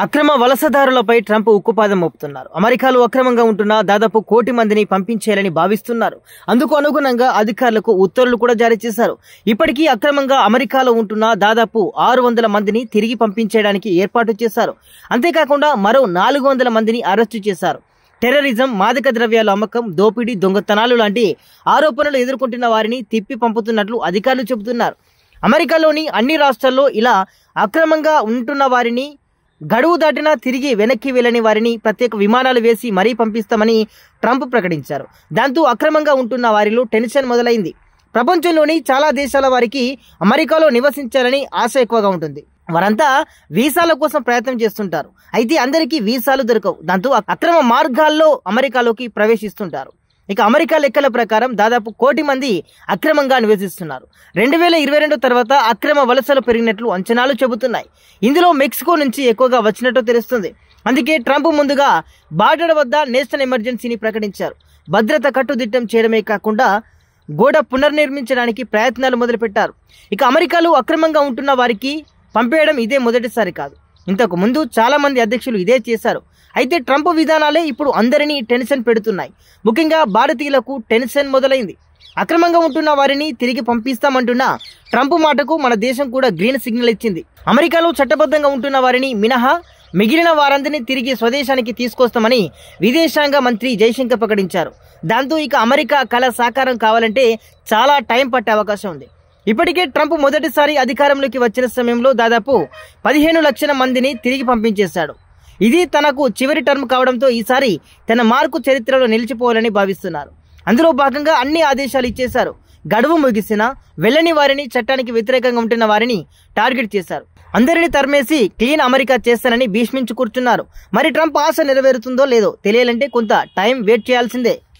అక్రమ వలసదారులపై ట్రంప్ ఉక్కుపాదం మోపుతున్నారు. అమెరికాలో అక్రమంగా ఉంటున్న దాదాపు 1 కోటి మందిని పంపించేయాలని భావిస్తున్నారు. అందుకు అనుగుణంగా అధికారులకు ఉత్తర్వులు కూడా జారీ చేశారు. ఇప్పటికీ అక్రమంగా అమెరికాలో ఉంటున్న దాదాపు 600 మందిని తిరిగి పంపించేయడానికి ఏర్పాటు చేశారు. అంతేకాకుండా మరో 400 మందిని అరెస్టు చేశారు. టెర్రరిజం, మాదక ద్రవ్యాల అమ్మకం, దోపిడీ, దొంగతనాలు లాంటి ఆరోపణలు ఎదుర్కొంటున్న వారిని తిప్పి పంపుతున్నట్లు అధికారులు చెబుతున్నారు. అమెరికాలోని అన్ని రాష్ట్రాల్లో ఇలా అక్రమంగా ఉంటున్న వారిని, గడువు దాటినా తిరిగి వెనక్కి వెళ్ళని వారిని ప్రత్యేక విమానాలు వేసి మరీ పంపిస్తామని ట్రంప్ ప్రకటించారు. దాంతో అక్రమంగా ఉంటున్న వారిలో టెన్షన్ మొదలైంది. ప్రపంచంలోని చాలా దేశాల వారికి అమెరికాలో నివసించాలని ఆశ ఎక్కువగా ఉంటుంది. వారంతా వీసాల కోసం ప్రయత్నం చేస్తుంటారు. అయితే అందరికీ వీసాలు దొరకవు. దాంతో అక్రమ మార్గాల్లో అమెరికాలోకి ప్రవేశిస్తుంటారు. ఇక అమెరికా లెక్కల ప్రకారం దాదాపు 1 కోటి మంది అక్రమంగా నివసిస్తున్నారు. 2022 తర్వాత అక్రమ వలసలు పెరిగినట్లు అంచనాలు చెబుతున్నాయి. ఇందులో మెక్సికో నుంచి ఎక్కువగా వచ్చినట్టు తెలుస్తుంది. అందుకే ట్రంప్ ముందుగా బార్డర్ వద్ద నేషనల్ ఎమర్జెన్సీని ప్రకటించారు. భద్రత కట్టుదిట్టం చేయడమే కాకుండా గోడ పునర్నిర్మించడానికి ప్రయత్నాలు మొదలుపెట్టారు. ఇక అమెరికాలో అక్రమంగా ఉంటున్న వారికి పంపేయడం ఇదే మొదటిసారి కాదు. ఇంతకు ముందు చాలా మంది అధ్యక్షులు ఇదే చేశారు. అయితే ట్రంప్ విధానాలే ఇప్పుడు అందరినీ టెన్షన్ పెడుతున్నాయి. ముఖ్యంగా భారతీయులకు టెన్షన్ మొదలైంది. అక్రమంగా ఉంటున్న వారిని తిరిగి పంపిస్తామంటున్న ట్రంప్ మాటకు మన దేశం కూడా గ్రీన్ సిగ్నల్ ఇచ్చింది. అమెరికాలో చట్టబద్ధంగా ఉంటున్న వారిని మినహా మిగిలిన వారందరినీ తిరిగి స్వదేశానికి తీసుకొస్తామని విదేశాంగ మంత్రి జైశంకర్ ప్రకటించారు. దాంతో ఇక అమెరికా కళ సాకారం కావాలంటే చాలా టైం పట్టే అవకాశం ఉంది. ఇప్పటికే ట్రంప్ మొదటిసారి అధికారంలోకి వచ్చిన సమయంలో దాదాపు 15 లక్షల మందిని తిరిగి పంపించేశాడు. ఇది తనకు చివరి టర్మ్ కావడంతో ఈసారి తన మార్కు చరిత్రలో నిలిచిపోవాలని భావిస్తున్నారు. అందులో భాగంగా అన్ని ఆదేశాలు ఇచ్చేశారు. గడువు ముగిసినా వెళ్ళని వారిని, చట్టానికి వ్యతిరేకంగా ఉంటున్న వారిని టార్గెట్ చేశారు. అందరినీ తరిమేసి క్లీన్ అమెరికా చేస్తానని భీష్మించి కూర్చున్నారు. మరి ట్రంప్ ఆశ నెరవేరుతుందో లేదో తెలియాలంటే కొంత టైం వెయిట్ చేయాల్సిందే.